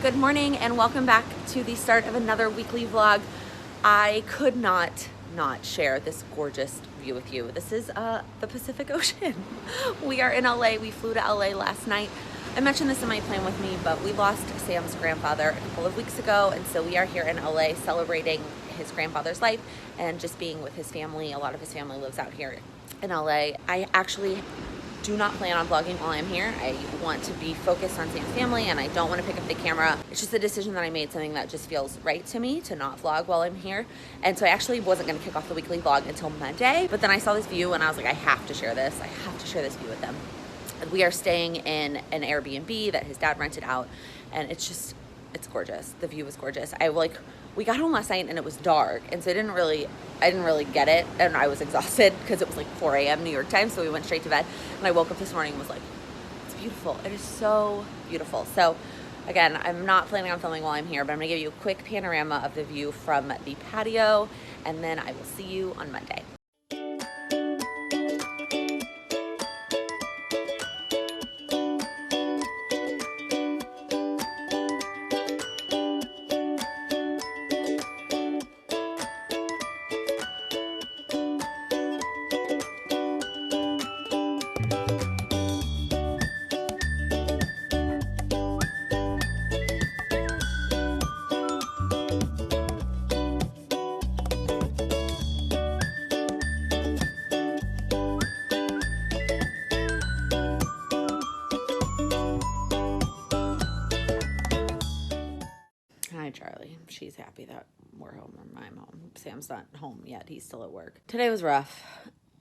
Good morning and welcome back to the start of another weekly vlog. I could not share this gorgeous view with you. This is the Pacific Ocean. We are in LA. We flew to LA last night. I mentioned this in my plan with me, but we lost Sam's grandfather a couple of weeks ago, and so we are here in LA celebrating his grandfather's life and just being with his family. A lot of his family lives out here in LA. I actually do not plan on vlogging while I'm here. I want to be focused on Sam's family and I don't want to pick up the camera. It's just a decision that I made, something that just feels right to me to not vlog while I'm here. And so I actually wasn't going to kick off the weekly vlog until Monday, but then I saw this view and I was like, I have to share this. I have to share this view with them. We are staying in an Airbnb that his dad rented out, and it's gorgeous. The view was gorgeous. We got home last night and it was dark, and so I didn't really get it, and I was exhausted because it was like 4 a.m. New York time, so we went straight to bed. And I woke up this morning and was like, it's beautiful. It is so beautiful. So again, I'm not planning on filming while I'm here, but I'm gonna give you a quick panorama of the view from the patio, and then I will see you on Monday. Hi, Charlie. She's happy that we're home or I'm home. Sam's not home yet. He's still at work. Today was rough.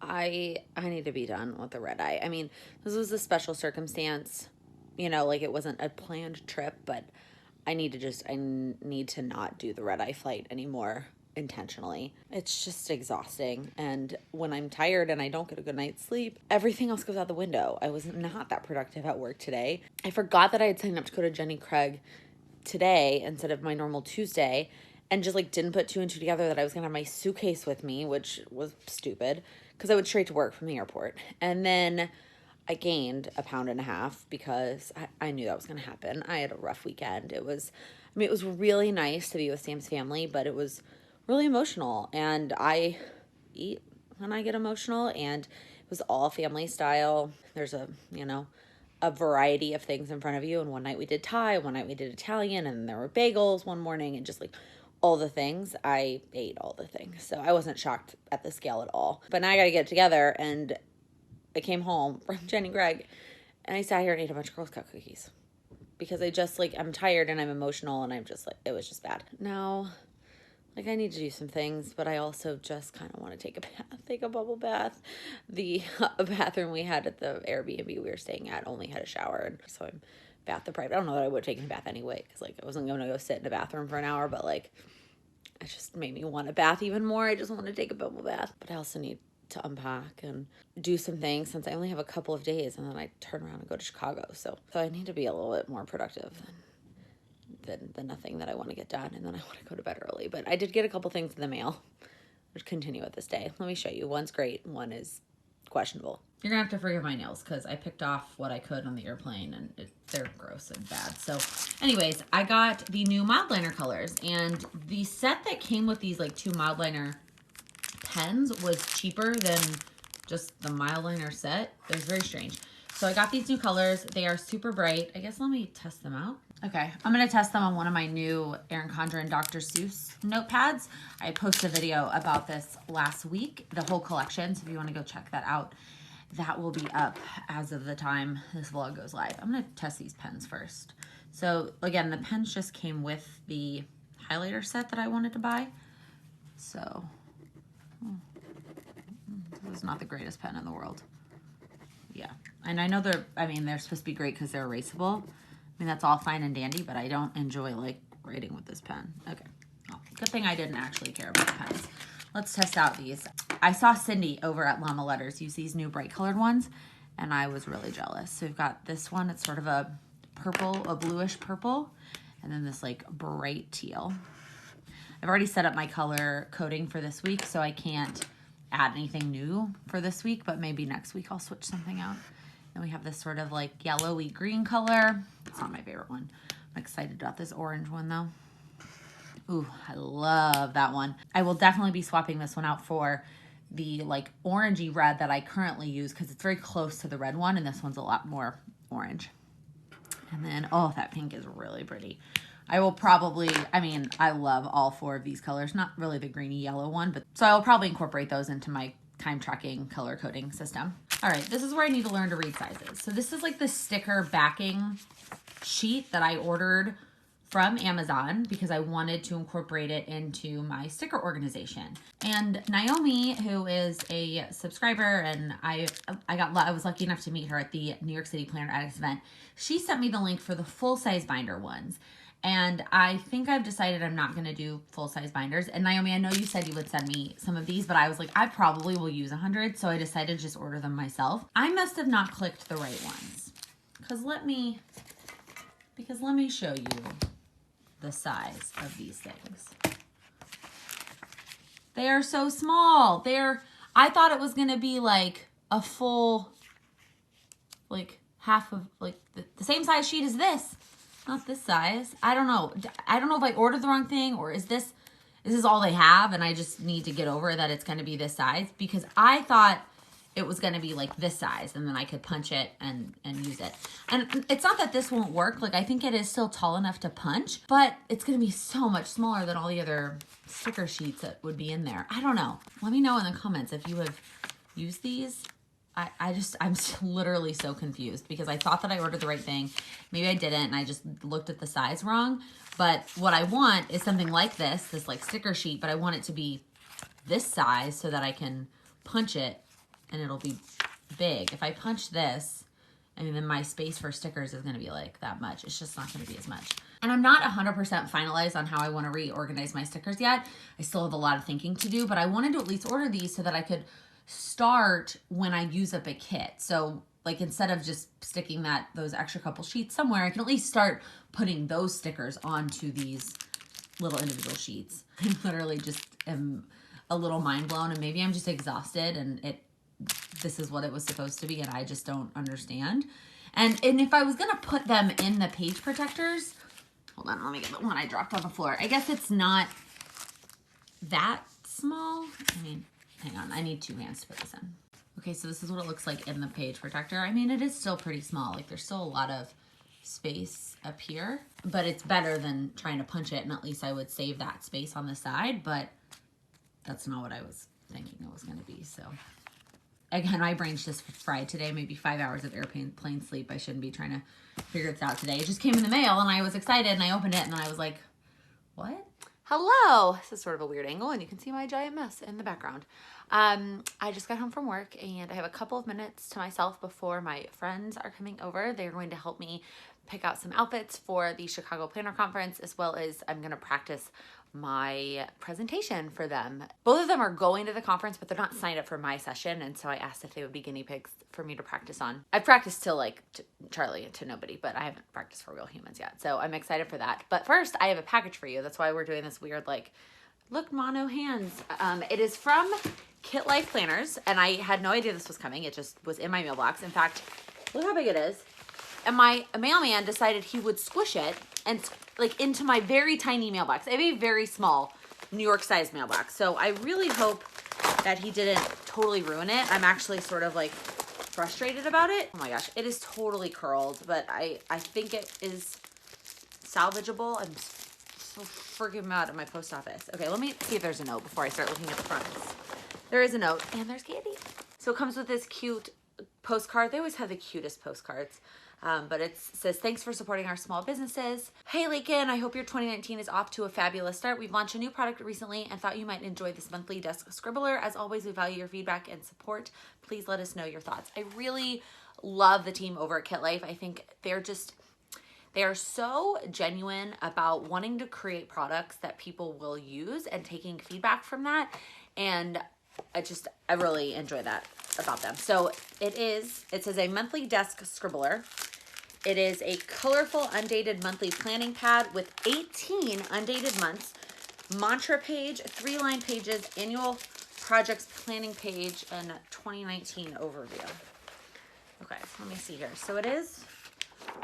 I need to be done with the red eye. I mean, this was a special circumstance. You know, like it wasn't a planned trip, but I need to not do the red eye flight anymore intentionally. It's just exhausting. And when I'm tired and I don't get a good night's sleep, everything else goes out the window. I was not that productive at work today. I forgot that I had signed up to go to Jenny Craig today instead of my normal Tuesday, and just like didn't put two and two together that I was gonna have my suitcase with me, which was stupid because I went straight to work from the airport. And then I gained 1.5 pounds because I knew that was gonna happen. I had a rough weekend. It was really nice to be with Sam's family, but it was really emotional, and I eat when I get emotional, and it was all family style. There's a variety of things in front of you, and one night we did Thai, one night we did Italian, and there were bagels one morning, and just like all the things. I ate all the things, so I wasn't shocked at the scale at all. But now I gotta get it together, and I came home from Jenny Craig and I sat here and ate a bunch of Girl Scout cookies because I'm tired and I'm emotional, and it was just bad. Now, like, I need to do some things, but I also just kind of want to take a bath, take a bubble bath. The bathroom we had at the Airbnb we were staying at only had a shower, and so I'm bath deprived. I don't know that I would have taken a bath anyway, because like I wasn't going to go sit in a bathroom for an hour, but like it just made me want a bath even more. I just want to take a bubble bath, but I also need to unpack and do some things since I only have a couple of days, and then I turn around and go to Chicago. So I need to be a little bit more productive than the nothing that I want to get done, and then I want to go to bed early. But I did get a couple things in the mail, which continue with this day. Let me show you. One's great, one is questionable. You're gonna have to forgive my nails because I picked off what I could on the airplane, and they're gross and bad. So anyways, I got the new mild liner colors, and the set that came with these like 2 mild liner pens was cheaper than just the mild liner set. It was very strange. So I got these new colors. They are super bright. I guess let me test them out. Okay, I'm gonna test them on one of my new Erin Condren Dr. Seuss notepads. I posted a video about this last week, the whole collection, so if you wanna go check that out, that will be up as of the time this vlog goes live. I'm gonna test these pens first. So again, the pens just came with the highlighter set that I wanted to buy. So, this is not the greatest pen in the world. Yeah, and I know they're supposed to be great because they're erasable. I mean, that's all fine and dandy, but I don't enjoy like writing with this pen. Okay, well, good thing I didn't actually care about the pens. Let's test out these. I saw Cindy over at Llama Letters use these new bright colored ones, and I was really jealous. So we've got this one. It's sort of a purple, a bluish purple, and then this like bright teal. I've already set up my color coding for this week, so I can't add anything new for this week, but maybe next week I'll switch something out. Then we have this sort of like yellowy green color. It's not my favorite one, I'm excited about this orange one though. Ooh, I love that one. I will definitely be swapping this one out for the like orangey red that I currently use because it's very close to the red one, and this one's a lot more orange. And then, oh, that pink is really pretty. I will probably, I mean, I love all 4 of these colors, not really the greeny yellow one, but so I'll probably incorporate those into my time tracking color coding system. All right, this is where I need to learn to read sizes. So this is like the sticker backing sheet that I ordered from Amazon because I wanted to incorporate it into my sticker organization. And Naomi, who is a subscriber, and I was lucky enough to meet her at the New York City Planner Addicts event. She sent me the link for the full-size binder ones. And I think I've decided I'm not going to do full-size binders. And Naomi, I know you said you would send me some of these, but I was like, I probably will use 100, so I decided to just order them myself. I must have not clicked the right ones. Because let me show you the size of these things. They are so small. I thought it was going to be like a full, like half of, like the same size sheet as this. Not this size. I don't know. I don't know if I ordered the wrong thing, or is this all they have and I just need to get over that it's going to be this size, because I thought it was going to be like this size and then I could punch it and use it. And it's not that this won't work. Like, I think it is still tall enough to punch, but it's going to be so much smaller than all the other sticker sheets that would be in there. I don't know. Let me know in the comments if you have used these. I'm literally so confused because I thought that I ordered the right thing. Maybe I didn't, and I just looked at the size wrong. But what I want is something like this like sticker sheet, but I want it to be this size so that I can punch it and it'll be big. If I punch this, I mean, then my space for stickers is going to be like that much. It's just not going to be as much. And I'm not 100% finalized on how I want to reorganize my stickers yet. I still have a lot of thinking to do, but I wanted to at least order these so that I could start when I use up a kit. So like, instead of just sticking those extra couple sheets somewhere, I can at least start putting those stickers onto these little individual sheets. I literally just am a little mind blown, and maybe I'm just exhausted and this is what it was supposed to be and I just don't understand. And if I was gonna put them in the page protectors, hold on, let me get the one I dropped on the floor. I guess it's not that small. I mean, hang on, I need 2 hands to put this in. Okay, so this is what it looks like in the page protector. I mean, it is still pretty small. Like, there's still a lot of space up here, but it's better than trying to punch it, and at least I would save that space on the side, but that's not what I was thinking it was gonna be, so. Again, my brain's just fried today, maybe 5 hours of airplane sleep. I shouldn't be trying to figure this out today. It just came in the mail, and I was excited, and I opened it, and then I was like, what? Hello. This is sort of a weird angle, and you can see my giant mess in the background. I just got home from work, and I have a couple of minutes to myself before my friends are coming over. They're going to help me pick out some outfits for the Chicago Planner Conference, as well as I'm going to practice my presentation for them. Both of them are going to the conference, but they're not signed up for my session, and so I asked if they would be guinea pigs for me to practice on. I've practiced to Charlie, to nobody, but I haven't practiced for real humans yet, so I'm excited for that. But first, I have a package for you. That's why we're doing this weird, look, mono hands. It is from Kit Life Planners, and I had no idea this was coming. It just was in my mailbox. In fact, look how big it is. And my mailman decided he would squish it and into my very tiny mailbox. I have a very small New York sized mailbox. So I really hope that he didn't totally ruin it. I'm actually sort of frustrated about it. Oh my gosh, it is totally curled, but I think it is salvageable. I'm so freaking mad at my post office. Okay, let me see if there's a note before I start looking at the fronts. There is a note, and there's candy. So it comes with this cute postcard. They always have the cutest postcards. But it says, thanks for supporting our small businesses. Hey, Laken, I hope your 2019 is off to a fabulous start. We've launched a new product recently and thought you might enjoy this monthly desk scribbler. As always, we value your feedback and support. Please let us know your thoughts. I really love the team over at Kit Life. I think they are so genuine about wanting to create products that people will use and taking feedback from that. And I really enjoy that about them. So it says a monthly desk scribbler. It is a colorful, undated monthly planning pad with 18 undated months, mantra page, 3-line pages, annual projects planning page, and 2019 overview. Okay, let me see here. So it is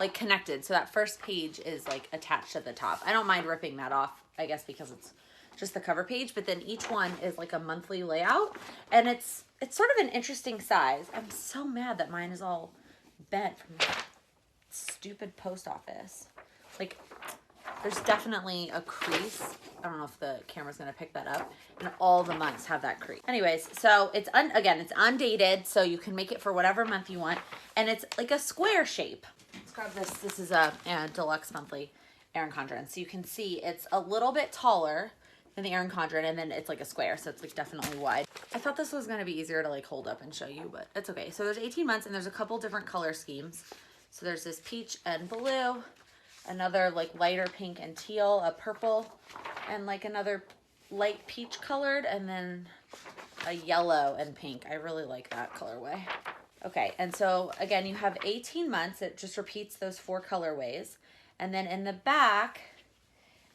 like connected. So that first page is like attached to the top. I don't mind ripping that off, I guess, because it's just the cover page, but then each one is like a monthly layout, and it's sort of an interesting size. I'm so mad that mine is all bent from that stupid post office. Like, there's definitely a crease. I don't know if the camera's gonna pick that up. And all the months have that crease. Anyways, so it's again, it's undated, so you can make it for whatever month you want. And it's like a square shape. Let's grab this. This is a deluxe monthly Erin Condren. So you can see it's a little bit taller than the Erin Condren, and then it's like a square, so it's like definitely wide. I thought this was gonna be easier to like hold up and show you, but it's okay. So there's 18 months, and there's a couple different color schemes. So there's this peach and blue, another like lighter pink and teal, a purple, and like another light peach colored, and then a yellow and pink. I really like that colorway. Okay, and so again, you have 18 months. It just repeats those 4 colorways. And then in the back,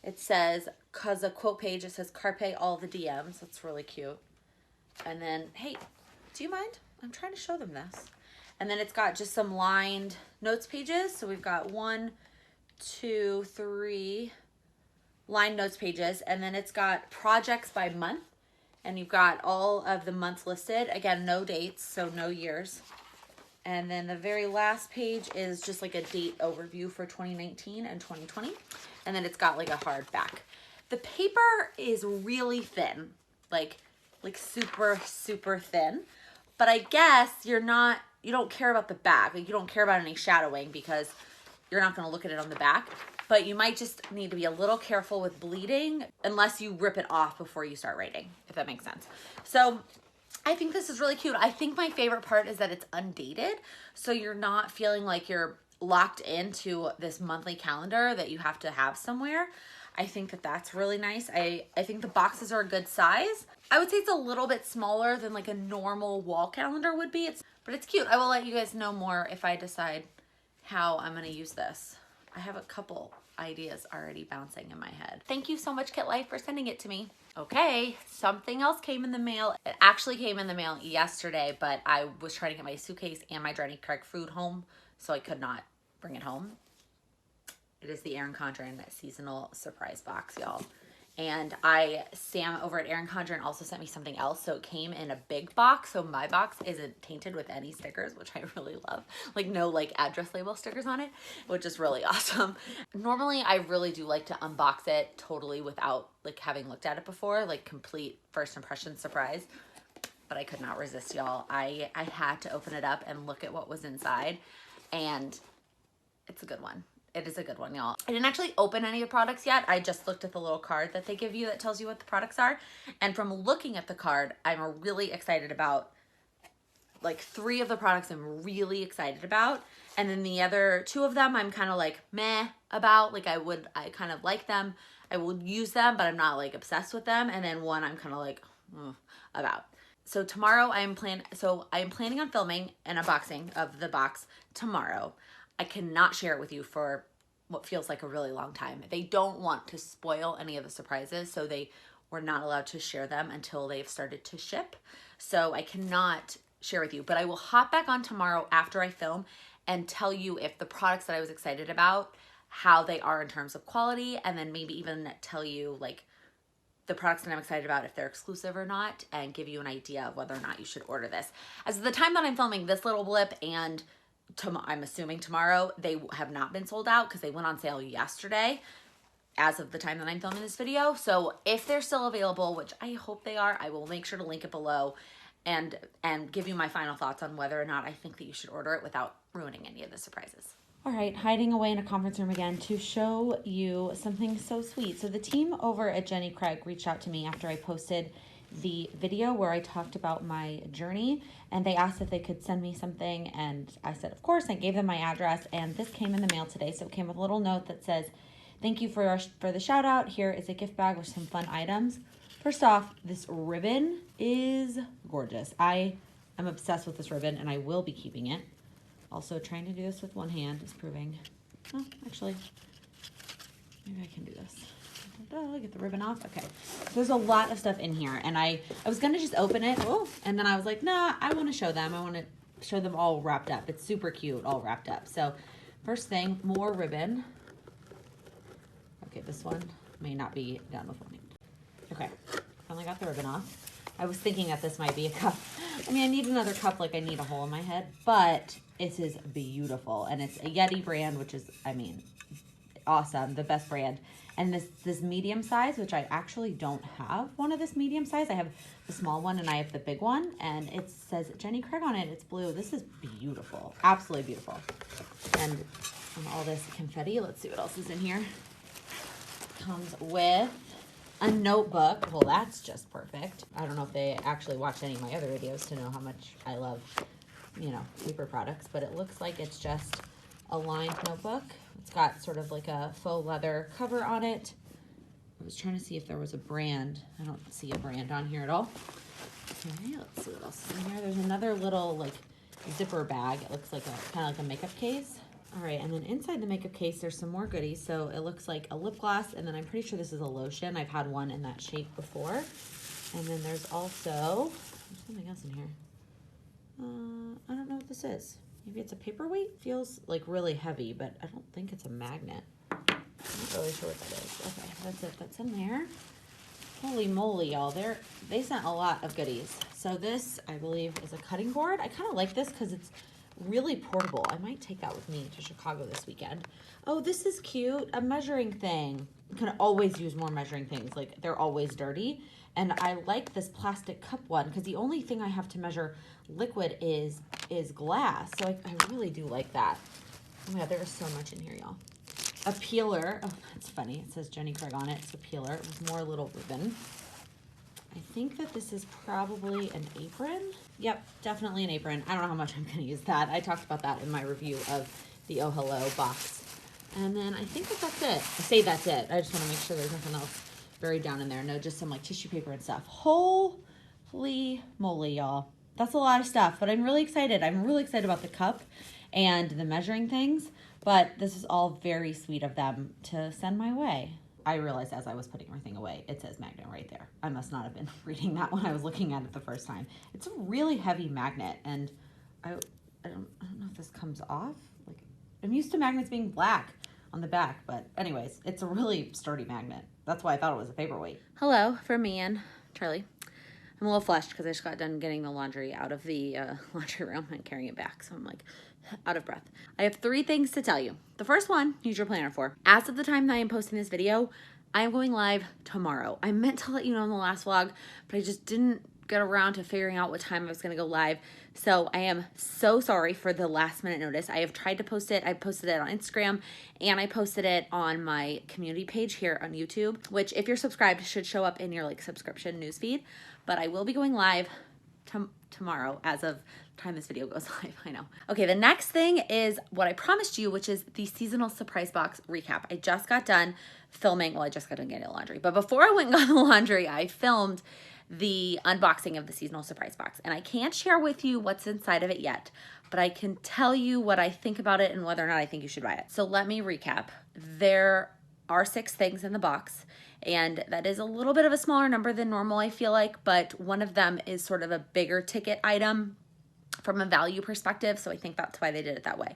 it says, cause a quote page, it says Carpe all the DMs. That's really cute. And then, hey, do you mind? I'm trying to show them this. And then it's got just some lined notes pages. So we've got 1, 2, 3 lined notes pages. And then it's got projects by month. And you've got all of the months listed. Again, no dates, so no years. And then the very last page is just like a date overview for 2019 and 2020. And then it's got like a hard back. The paper is really thin, like super, super thin. But I guess you don't care about the back. Like, you don't care about any shadowing because you're not gonna look at it on the back. But you might just need to be a little careful with bleeding unless you rip it off before you start writing, if that makes sense. So I think this is really cute. I think my favorite part is that it's undated. So you're not feeling like you're locked into this monthly calendar that you have to have somewhere. I think that that's really nice. I think the boxes are a good size. I would say it's a little bit smaller than like a normal wall calendar would be. But it's cute. I will let you guys know more if I decide how I'm gonna use this. I have a couple ideas already bouncing in my head. Thank you so much, Kit Life, for sending it to me. Okay, something else came in the mail. It actually came in the mail yesterday, but I was trying to get my suitcase and my Jenny Craig food home, so I could not bring it home. It is the Erin Condren Seasonal Surprise box, y'all. And Sam over at Erin Condren also sent me something else. So it came in a big box. So my box isn't tainted with any stickers, which I really love. Like, no like address label stickers on it, which is really awesome. Normally, I really do like to unbox it totally without like having looked at it before, like complete first impression surprise. But I could not resist, y'all. I had to open it up and look at what was inside. And it's a good one. It is a good one, y'all. I didn't actually open any of the products yet. I just looked at the little card that they give you that tells you what the products are. And from looking at the card, I'm really excited about, like 3 of the products I'm really excited about. And then the other 2 of them, I'm kind of like meh about. Like I kind of like them. I will use them, but I'm not like obsessed with them. And then one I'm kind of like about. So tomorrow I am planning on filming an unboxing of the box tomorrow. I cannot share it with you for what feels like a really long time. They don't want to spoil any of the surprises, so they were not allowed to share them until they've started to ship. So I cannot share with you, but I will hop back on tomorrow after I film and tell you if the products that I was excited about, how they are in terms of quality, and then maybe even tell you like the products that I'm excited about, if they're exclusive or not, and give you an idea of whether or not you should order this. As of the time that I'm filming this little blip and I'm assuming tomorrow, they have not been sold out because they went on sale yesterday as of the time that I'm filming this video. So if they're still available, which I hope they are, I will make sure to link it below and give you my final thoughts on whether or not I think that you should order it without ruining any of the surprises. All right, hiding away in a conference room again to show you something so sweet. So the team over at Jenny Craig reached out to me after I posted the video where I talked about my journey, and they asked if they could send me something, and I said of course. I gave them my address, and this came in the mail today. So it came with a little note that says, thank you for the shout out. Here is a gift bag with some fun items. First off, this ribbon is gorgeous. I am obsessed with this ribbon, and I will be keeping it. Also, trying to do this with one hand is proving, oh, actually, maybe I can do this. Get the ribbon off. Okay, there's a lot of stuff in here, and I was gonna just open it, and then I was like, nah, I want to show them. I want to show them all wrapped up. It's super cute, all wrapped up. So First thing, more ribbon. Okay, this one may not be done with one. Okay, finally got the ribbon off. I was thinking that this might be a cup. I mean, I need another cup like I need a hole in my head, but this is beautiful. And it's a Yeti brand, which is, I mean, awesome, the best brand. And this medium size, which I actually don't have one of this medium size. I have the small one and I have the big one, and it says Jenny Craig on it. It's blue. This is beautiful, absolutely beautiful. And all this confetti, let's see what else is in here. Comes with a notebook. Well, that's just perfect. I don't know if they actually watched any of my other videos to know how much I love, you know, paper products, but it looks like it's just a lined notebook. It's got sort of like a faux leather cover on it. I was trying to see if there was a brand. I don't see a brand on here at all. Okay, let's see what else is in here. There's another little like zipper bag. It looks like kind of like a makeup case. All right, and then inside the makeup case, there's some more goodies. So it looks like a lip gloss, and then I'm pretty sure this is a lotion. I've had one in that shape before. And then there's also, there's something else in here. I don't know what this is. Maybe it's a paperweight? Feels like really heavy, but I don't think it's a magnet. I'm not really sure what that is. Okay, that's it. That's in there. Holy moly, y'all. They sent a lot of goodies. So this, I believe, is a cutting board. I kind of like this because it's really portable. I might take that with me to Chicago this weekend. Oh, this is cute. A measuring thing. You can always use more measuring things. Like, they're always dirty. And I like this plastic cup one because the only thing I have to measure liquid is glass. So I really do like that. Oh my God, there is so much in here, y'all. A peeler. Oh, that's funny. It says Jenny Craig on it. It's a peeler. It was more little ribbon. I think that this is probably an apron. Yep, definitely an apron. I don't know how much I'm going to use that. I talked about that in my review of the Oh Hello box. And then I think that's it. I say that's it. I just want to make sure there's nothing else buried down in there. No, just some like tissue paper and stuff. Holy moly, y'all. That's a lot of stuff, but I'm really excited. I'm really excited about the cup and the measuring things, but this is all very sweet of them to send my way. I realized as I was putting everything away, it says magnet right there. I must not have been reading that when I was looking at it the first time. It's a really heavy magnet, and I don't know if this comes off. Like, I'm used to magnets being black on the back, but anyways, it's a really sturdy magnet. That's why I thought it was a paperweight. Hello from me and Charlie. I'm a little flushed because I just got done getting the laundry out of the laundry room and carrying it back. So I'm like out of breath. I have 3 things to tell you. The first one, use your planner for. As of the time that I am posting this video, I am going live tomorrow. I meant to let you know in the last vlog, but I just didn't get around to figuring out what time I was going to go live. So I am so sorry for the last minute notice. I have tried to post it. I posted it on Instagram and I posted it on my community page here on YouTube, which if you're subscribed should show up in your like subscription newsfeed. But I will be going live tomorrow as of the time this video goes live. I know. Okay, the next thing is what I promised you, which is the seasonal surprise box recap. I just got done filming. Well, I just got done getting the laundry. But before I went and got the laundry, I filmed the unboxing of the seasonal surprise box. And I can't share with you what's inside of it yet, but I can tell you what I think about it and whether or not I think you should buy it. So let me recap. There are 6 things in the box, and that is a little bit of a smaller number than normal, I feel like, but one of them is sort of a bigger ticket item from a value perspective, so I think that's why they did it that way.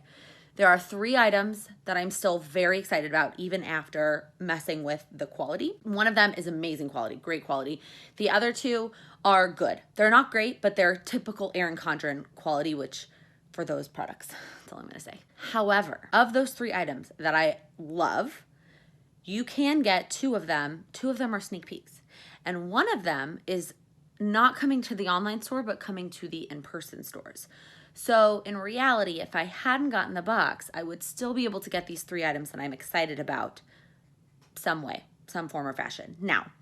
There are 3 items that I'm still very excited about, even after messing with the quality. One of them is amazing quality, great quality. The other 2 are good. They're not great, but they're typical Erin Condren quality, which for those products, that's all I'm gonna say. However, of those 3 items that I love, you can get 2 of them. 2 of them are sneak peeks. And one of them is not coming to the online store, but coming to the in-person stores. So in reality, if I hadn't gotten the box, I would still be able to get these 3 items that I'm excited about some way, some form or fashion. Now,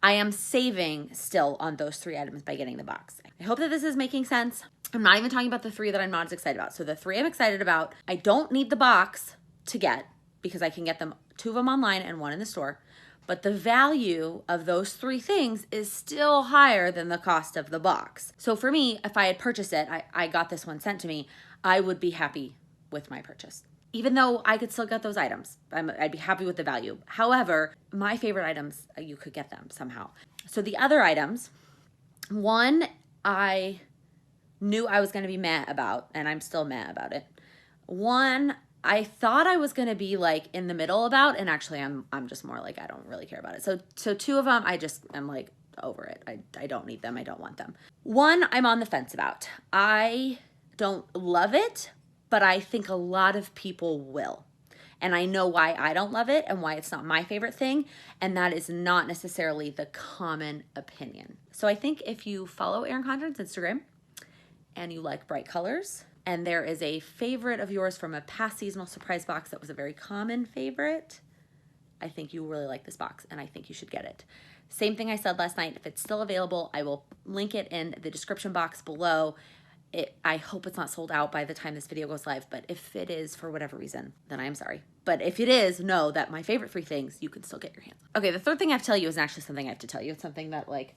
I am saving still on those 3 items by getting the box. I hope that this is making sense. I'm not even talking about the 3 that I'm not as excited about. So the 3 I'm excited about, I don't need the box to get because I can get them 2 of them online and 1 in the store. But the value of those 3 things is still higher than the cost of the box. So for me, if I had purchased it, I got this one sent to me, I would be happy with my purchase. Even though I could still get those items, I'd be happy with the value. However, my favorite items, you could get them somehow. So the other items, one I knew I was gonna be mad about, and I'm still mad about it. One, I thought I was going to be like in the middle about, and actually I'm just more like, I don't really care about it. So two of them, I'm like over it. I don't need them. I don't want them. One, I'm on the fence about. I don't love it, but I think a lot of people will. And I know why I don't love it and why it's not my favorite thing. And that is not necessarily the common opinion. So I think if you follow Erin Condren's Instagram and you like bright colors, and there is a favorite of yours from a past seasonal surprise box that was a very common favorite, I think you really like this box and I think you should get it. Same thing I said last night. If it's still available, I will link it in the description box below. I hope it's not sold out by the time this video goes live, but if it is for whatever reason, then I'm sorry. But if it is, know that my favorite 3 things, you can still get your hands on. Okay, the third thing I have to tell you is actually something I have to tell you. It's something that like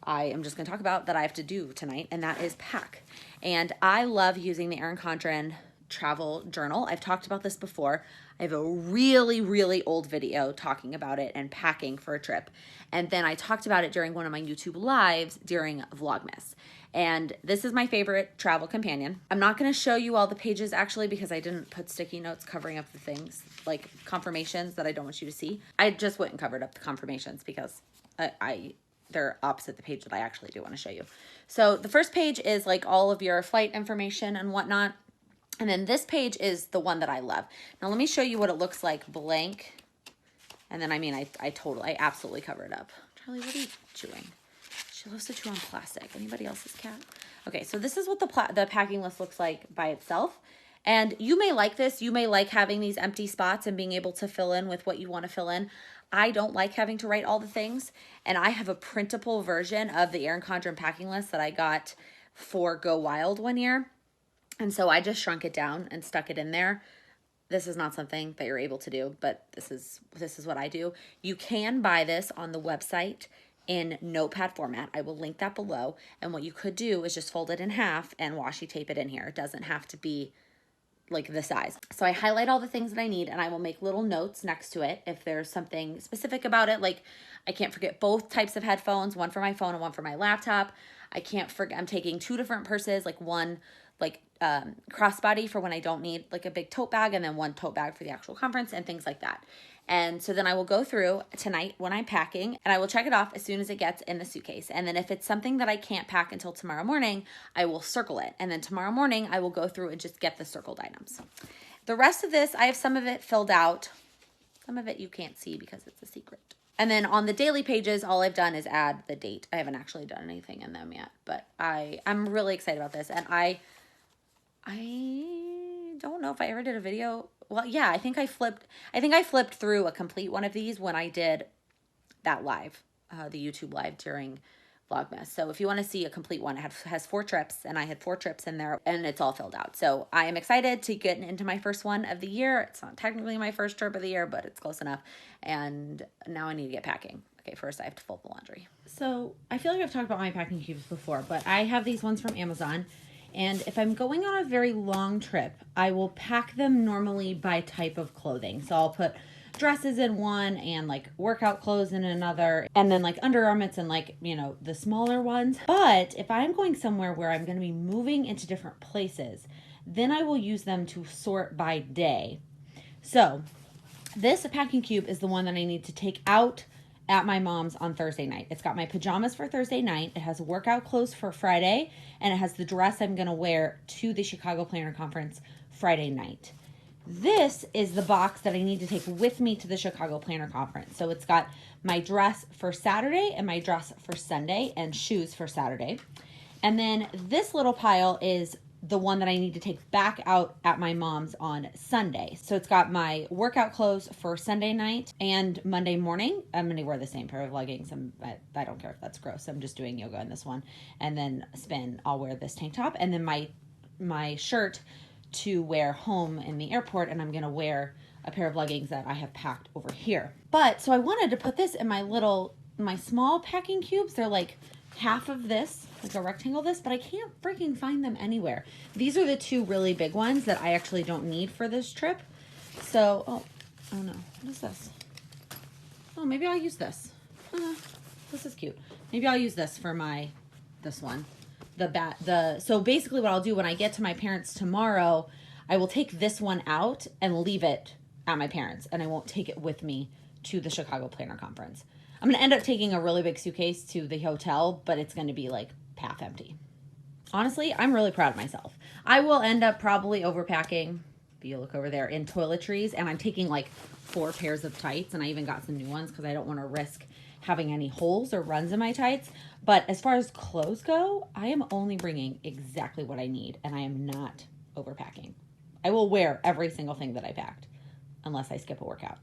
I am just gonna talk about that I have to do tonight, and that is pack. And I love using the Erin Condren travel journal. I've talked about this before. I have a really, really old video talking about it and packing for a trip. And then I talked about it during one of my YouTube lives during Vlogmas. And this is my favorite travel companion. I'm not gonna show you all the pages actually because I didn't put sticky notes covering up the things, like confirmations that I don't want you to see. I just went and covered up the confirmations because they're opposite the page that I actually do wanna show you. So the first page is like all of your flight information and whatnot. And then this page is the one that I love. Now let me show you what it looks like blank. And then, I mean, I absolutely cover it up. Charlie, what are you chewing? She loves to chew on plastic. Anybody else's cat? Okay, so this is what the packing list looks like by itself. And you may like this. You may like having these empty spots and being able to fill in with what you want to fill in. I don't like having to write all the things. And I have a printable version of the Erin Condren packing list that I got for Go Wild one year. And so I just shrunk it down and stuck it in there. This is not something that you're able to do, but this is what I do. You can buy this on the website in notepad format. I will link that below. And what you could do is just fold it in half and washi tape it in here. It doesn't have to be like the size. So I highlight all the things that I need and I will make little notes next to it if there's something specific about it. Like I can't forget both types of headphones, one for my phone and one for my laptop. I can't forget, I'm taking 2 different purses, like one like crossbody for when I don't need like a big tote bag, and then one tote bag for the actual conference and things like that. And so then I will go through tonight when I'm packing and I will check it off as soon as it gets in the suitcase. And then if it's something that I can't pack until tomorrow morning, I will circle it. And then tomorrow morning I will go through and just get the circled items. The rest of this, I have some of it filled out. Some of it you can't see because it's a secret. And then on the daily pages, all I've done is add the date. I haven't actually done anything in them yet, but I'm really excited about this. And I don't know if I ever did a video. Well, yeah, I think I flipped through a complete one of these when I did that live, the YouTube live during Vlogmas. So if you want to see a complete one, it has 4 trips, and I had 4 trips in there, and it's all filled out. So I am excited to get into my first one of the year. It's not technically my first trip of the year, but it's close enough. And now I need to get packing. Okay, first I have to fold the laundry. So I feel like I've talked about my packing cubes before, but I have these ones from Amazon. And if I'm going on a very long trip, I will pack them normally by type of clothing. So I'll put dresses in one and like workout clothes in another, and then like undergarments and like, you know, the smaller ones. But if I'm going somewhere where I'm going to be moving into different places, then I will use them to sort by day. So this packing cube is the one that I need to take out at my mom's on Thursday night. It's got my pajamas for Thursday night. It has workout clothes for Friday, and it has the dress I'm going to wear to the Chicago Planner Conference Friday night. This is the box that I need to take with me to the Chicago Planner Conference. So it's got my dress for Saturday and my dress for Sunday and shoes for Saturday. And then this little pile is the one that I need to take back out at my mom's on Sunday. So it's got my workout clothes for Sunday night and Monday morning. I'm going to wear the same pair of leggings. I don't care if that's gross. I'm just doing yoga in this one. And then I'll wear this tank top. And then my shirt to wear home in the airport. And I'm going to wear a pair of leggings that I have packed over here. But so I wanted to put this in my small packing cubes. They're like half of this, like a rectangle this, but I can't freaking find them anywhere. These are the 2 really big ones that I actually don't need for this trip. So, oh no, what is this? Oh, maybe I'll use this. This is cute. Maybe I'll use this for this one. So basically what I'll do when I get to my parents tomorrow, I will take this one out and leave it at my parents', and I won't take it with me to the Chicago Planner Conference. I'm going to end up taking a really big suitcase to the hotel, but it's going to be like half empty. Honestly, I'm really proud of myself. I will end up probably overpacking, if you look over there, in toiletries, and I'm taking like 4 pairs of tights, and I even got some new ones because I don't want to risk having any holes or runs in my tights. But as far as clothes go, I am only bringing exactly what I need, and I am not overpacking. I will wear every single thing that I packed, unless I skip a workout.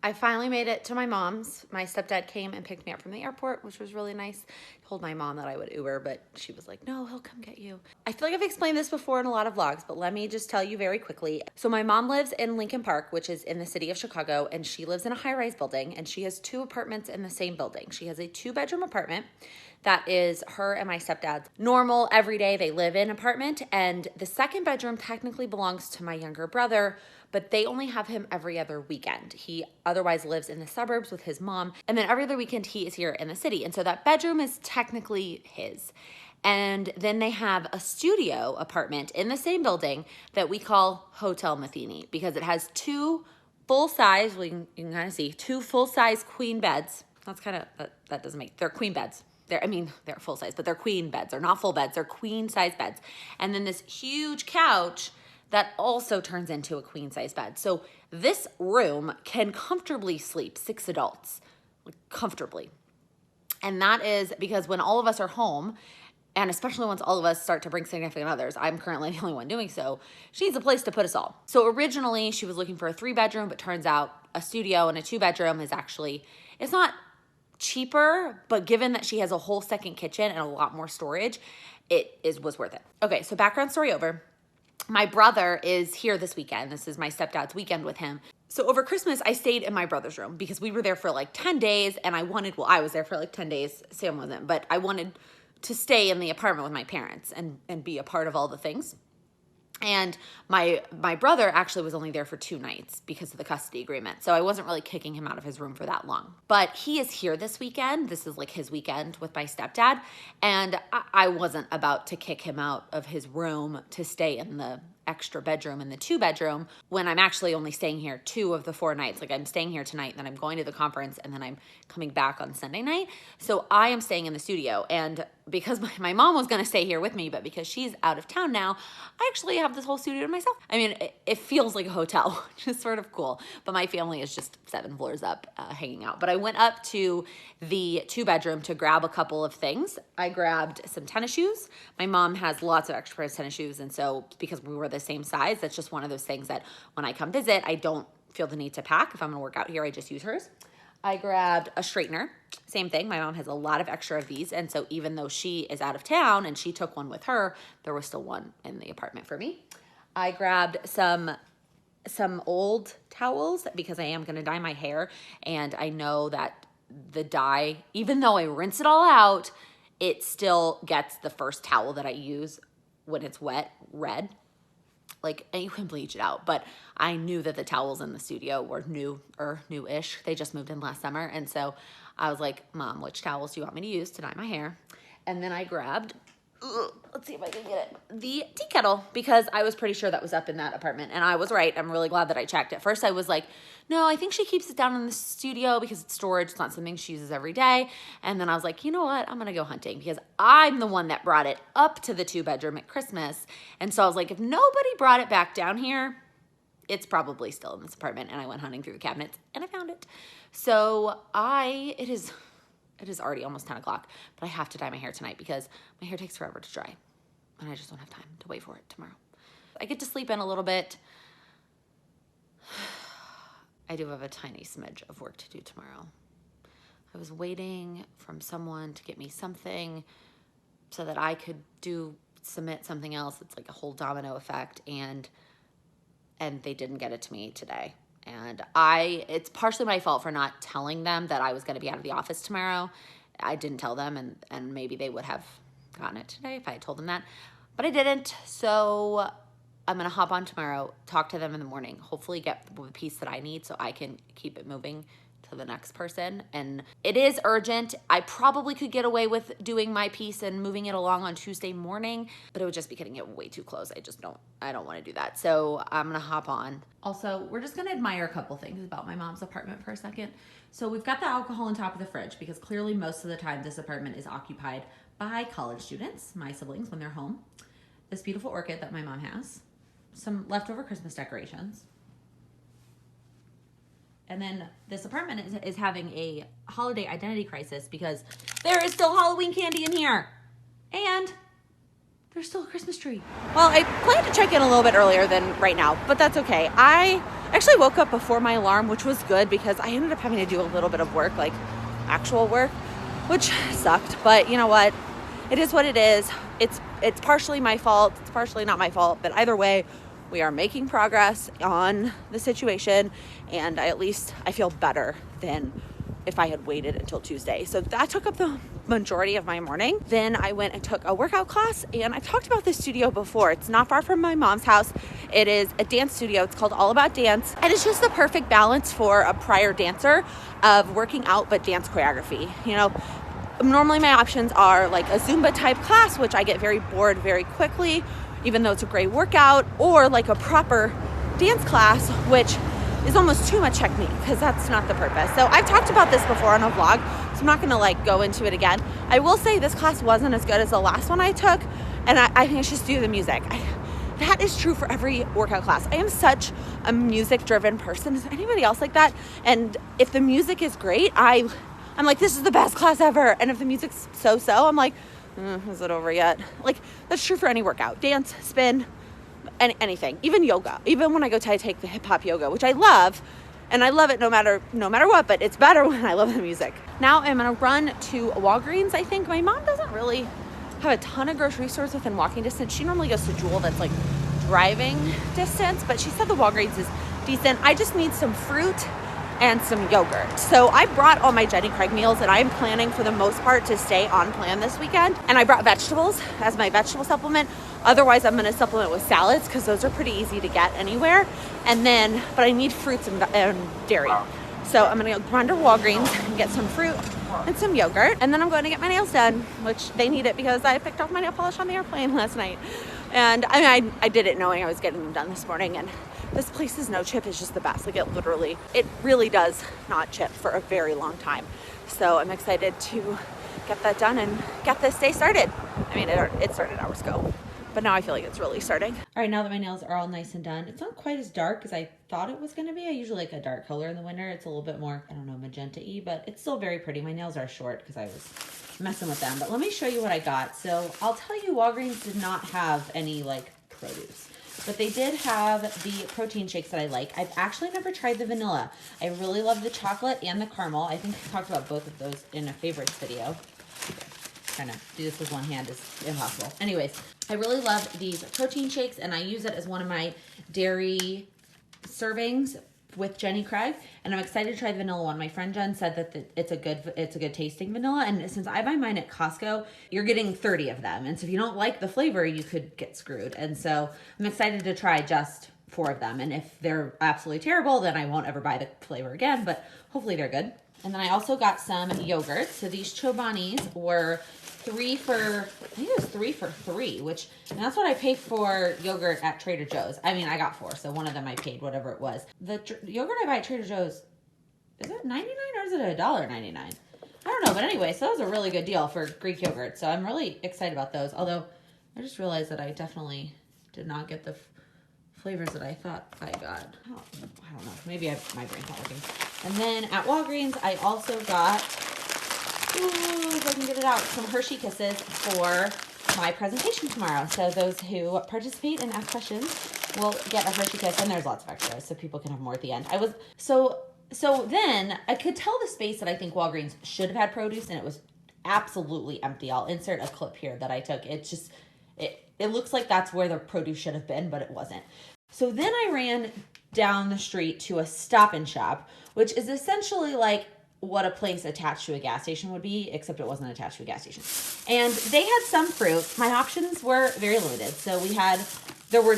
I finally made it to my mom's. My stepdad came and picked me up from the airport, which was really nice. I told my mom that I would Uber, but she was like, no, he'll come get you. I feel like I've explained this before in a lot of vlogs, but let me just tell you very quickly. So my mom lives in Lincoln Park, which is in the city of Chicago, and she lives in a high-rise building, and she has 2 apartments in the same building. She has a 2-bedroom apartment that is her and my stepdad's normal, everyday, they live in apartment, and the 2nd bedroom technically belongs to my younger brother, but they only have him every other weekend. He otherwise lives in the suburbs with his mom, and then every other weekend he is here in the city. And so that bedroom is technically his. And then they have a studio apartment in the same building that we call Hotel Matheny because it has 2 full-size, well, you can kind of see, 2 full-size queen beds. That's kind of, that doesn't make, they're queen beds. They're full-size, but they're queen beds. They're not full beds, they're queen-size beds. And then this huge couch that also turns into a queen size bed. So this room can comfortably sleep 6 adults, comfortably. And that is because when all of us are home, and especially once all of us start to bring significant others, I'm currently the only one doing so, she needs a place to put us all. So originally she was looking for a 3-bedroom, but turns out a studio and a 2-bedroom is actually, it's not cheaper, but given that she has a whole second kitchen and a lot more storage, was worth it. Okay, so background story over. My brother is here this weekend. This is my stepdad's weekend with him. So over Christmas, I stayed in my brother's room because we were there for like 10 days and I was there for like 10 days. Sam wasn't, but I wanted to stay in the apartment with my parents and be a part of all the things. And my brother actually was only there for 2 nights because of the custody agreement. So I wasn't really kicking him out of his room for that long. But he is here this weekend. This is like his weekend with my stepdad. And I wasn't about to kick him out of his room to stay in the extra bedroom in the 2-bedroom when I'm actually only staying here 2 of the 4 nights. Like I'm staying here tonight, then I'm going to the conference, and then I'm coming back on Sunday night. So I am staying in the studio. And because my mom was going to stay here with me, but because she's out of town now, I actually have this whole studio to myself. I mean, it feels like a hotel, which is sort of cool, but my family is just 7 floors up hanging out. But I went up to the 2-bedroom to grab a couple of things. I grabbed some tennis shoes. My mom has lots of extra pairs of tennis shoes, and so because we were the same size, that's just one of those things that when I come visit, I don't feel the need to pack. If I'm gonna work out here, I just use hers. I grabbed a straightener. Same thing. My mom has a lot of extra of these. And so even though she is out of town and she took one with her, there was still one in the apartment for me. I grabbed some old towels because I am going to dye my hair. And I know that the dye, even though I rinse it all out, it still gets the first towel that I use when it's wet, red. Like, and you can bleach it out, but I knew that the towels in the studio were new-ish. They just moved in last summer. And so I was like, Mom, which towels do you want me to use to dye my hair? And then I grabbed let's see if I can get it. The tea kettle, because I was pretty sure that was up in that apartment, and I was right. I'm really glad that I checked. At first I was like, no, I think she keeps it down in the studio because it's storage. It's not something she uses every day. And then I was like, you know what? I'm going to go hunting because I'm the one that brought it up to the 2-bedroom at Christmas. And so I was like, if nobody brought it back down here, it's probably still in this apartment. And I went hunting through the cabinets and I found it. So it is already almost 10 o'clock, but I have to dye my hair tonight because my hair takes forever to dry and I just don't have time to wait for it tomorrow. I get to sleep in a little bit. I do have a tiny smidge of work to do tomorrow. I was waiting from someone to get me something so that I could submit something else. It's like a whole domino effect, and they didn't get it to me today. And it's partially my fault for not telling them that I was going to be out of the office tomorrow. I didn't tell them, and maybe they would have gotten it today if I had told them that, but I didn't. So I'm going to hop on tomorrow, talk to them in the morning, hopefully get the piece that I need so I can keep it moving to the next person. And it is urgent. I probably could get away with doing my piece and moving it along on Tuesday morning, but it would just be getting it way too close. I don't want to do that. So I'm going to hop on. Also, we're just going to admire a couple things about my mom's apartment for a second. So we've got the alcohol on top of the fridge because clearly most of the time this apartment is occupied by college students, my siblings, when they're home. This beautiful orchid that my mom has. Some leftover Christmas decorations. And then this apartment is having a holiday identity crisis because there is still Halloween candy in here. And there's still a Christmas tree. Well, I planned to check in a little bit earlier than right now, but that's okay. I actually woke up before my alarm, which was good because I ended up having to do a little bit of work, like actual work, which sucked. But you know what? It is what it is. It's partially my fault. It's partially not my fault. But either way, we are making progress on the situation. And I feel better than if I had waited until Tuesday. So that took up the majority of my morning. Then I went and took a workout class. And I've talked about this studio before. It's not far from my mom's house. It is a dance studio. It's called All About Dance. And it's just the perfect balance for a prior dancer of working out but dance choreography. You know, normally my options are like a Zumba type class, which I get very bored very quickly, even though it's a great workout, or like a proper dance class, which is almost too much technique because that's not the purpose. So I've talked about this before on a vlog, so I'm not gonna like go into it again. I will say this class wasn't as good as the last one I took, and I think it's just due to the music. That is true for every workout class. I am such a music driven person. Is anybody else like that? And if the music is great, I'm like, this is the best class ever. And if the music's so-so, I'm like, is it over yet? Like, that's true for any workout. Dance, spin, anything. Even yoga. Even when I go take the hip-hop yoga, which I love. And I love it no matter what, but it's better when I love the music. Now I'm going to run to Walgreens, I think. My mom doesn't really have a ton of grocery stores within walking distance. She normally goes to Jewel that's like driving distance, but she said the Walgreens is decent. I just need some fruit and some yogurt. So I brought all my Jenny Craig meals and I'm planning for the most part to stay on plan this weekend. And I brought vegetables as my vegetable supplement. Otherwise I'm gonna supplement with salads because those are pretty easy to get anywhere. But I need fruits and dairy. So I'm gonna run to Walgreens and get some fruit and some yogurt. And then I'm going to get my nails done, which they need it because I picked off my nail polish on the airplane last night. And I did it knowing I was getting them done this morning. And this place's no chip is just the best. Like it really does not chip for a very long time. So I'm excited to get that done and get this day started. I mean, it started hours ago, but now I feel like it's really starting. All right, now that my nails are all nice and done, it's not quite as dark as I thought it was gonna be. I usually like a dark color in the winter. It's a little bit more, I don't know, magenta-y, but it's still very pretty. My nails are short because I was messing with them, but let me show you what I got. So I'll tell you, Walgreens did not have any like produce, but they did have the protein shakes that I like. I've actually never tried the vanilla. I really love the chocolate and the caramel. I think I talked about both of those in a favorites video. Trying to do this with one hand is impossible. Anyways, I really love these protein shakes and I use it as one of my dairy servings with Jenny Craig, and I'm excited to try the vanilla one. My friend Jen said that it's a good tasting vanilla, and since I buy mine at Costco, you're getting 30 of them, and so if you don't like the flavor, you could get screwed. And so I'm excited to try just 4 of them, and if they're absolutely terrible, then I won't ever buy the flavor again, but hopefully they're good. And then I also got some yogurt. So these Chobanis were I think it was 3 for $3, and that's what I pay for yogurt at Trader Joe's. I mean, I got 4, so one of them I paid whatever it was. The yogurt I buy at Trader Joe's, is it $99 or is it $1.99? I don't know, but anyway, so that was a really good deal for Greek yogurt. So I'm really excited about those. Although I just realized that I definitely did not get the flavors that I thought I got. I don't know. Maybe my brain's not working. And then at Walgreens, I also got, if I can get it out, some Hershey Kisses for my presentation tomorrow. So those who participate and ask questions will get a Hershey Kiss, and there's lots of extras, so people can have more at the end. So then I could tell the space that I think Walgreens should have had produce, and it was absolutely empty. I'll insert a clip here that I took. It's just, it looks like that's where the produce should have been, but it wasn't. So then I ran down the street to a Stop and Shop, which is essentially like what a place attached to a gas station would be, except it wasn't attached to a gas station. And they had some fruit. My options were very limited. So there were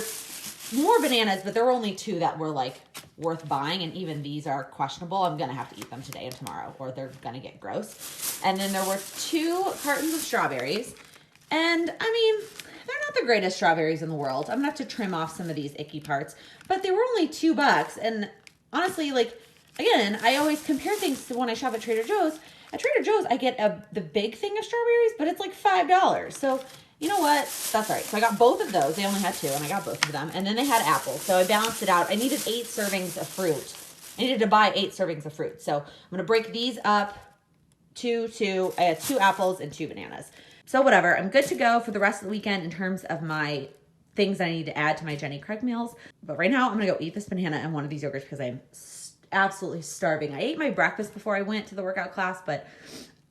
more bananas, but there were only 2 that were like worth buying, and even these are questionable. I'm gonna have to eat them today and tomorrow, or they're gonna get gross. And then there were 2 cartons of strawberries, and I mean, they're not the greatest strawberries in the world. I'm gonna have to trim off some of these icky parts, but they were only $2. And honestly, like, again, I always compare things to when I shop at Trader Joe's. At Trader Joe's, I get the big thing of strawberries, but it's like $5. So you know what? That's all right. So I got both of those. They only had 2, and I got both of them. And then they had apples, so I balanced it out. I needed 8 servings of fruit. I needed to buy 8 servings of fruit. So I'm gonna break these up to I had 2 apples and 2 bananas. So whatever, I'm good to go for the rest of the weekend in terms of my things that I need to add to my Jenny Craig meals. But right now, I'm gonna go eat this banana and one of these yogurts because I'm absolutely starving. I ate my breakfast before I went to the workout class, but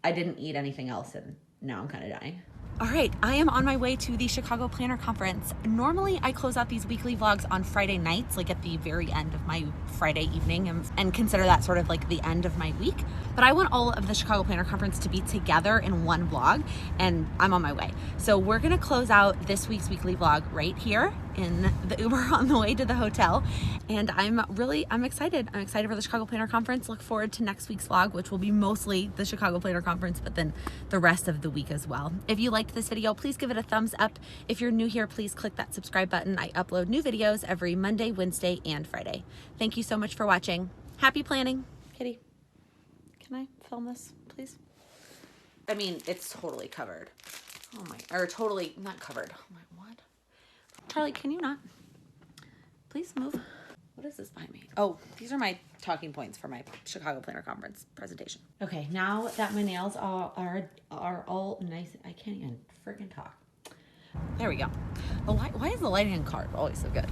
I didn't eat anything else, and now I'm kind of dying. All right, I am on my way to the Chicago Planner Conference. Normally, I close out these weekly vlogs on Friday nights, like at the very end of my Friday evening, and consider that sort of like the end of my week. But I want all of the Chicago Planner Conference to be together in one vlog, and I'm on my way. So we're gonna close out this week's weekly vlog right here in the Uber on the way to the hotel. And I'm excited. I'm excited for the Chicago Planner Conference. Look forward to next week's vlog, which will be mostly the Chicago Planner Conference, but then the rest of the week as well. If you liked this video, please give it a thumbs up. If you're new here, please click that subscribe button. I upload new videos every Monday, Wednesday, and Friday. Thank you so much for watching. Happy planning. Kitty, can I film this, please? I mean, it's totally covered. Oh my, or totally not covered. Oh my, what? Charlie, can you not? Please move. What is this behind me? Oh, these are my talking points for my Chicago Planner Conference presentation. Okay, now that my nails are all nice, I can't even freaking talk. There we go. Oh, why is the lighting in the car always so good?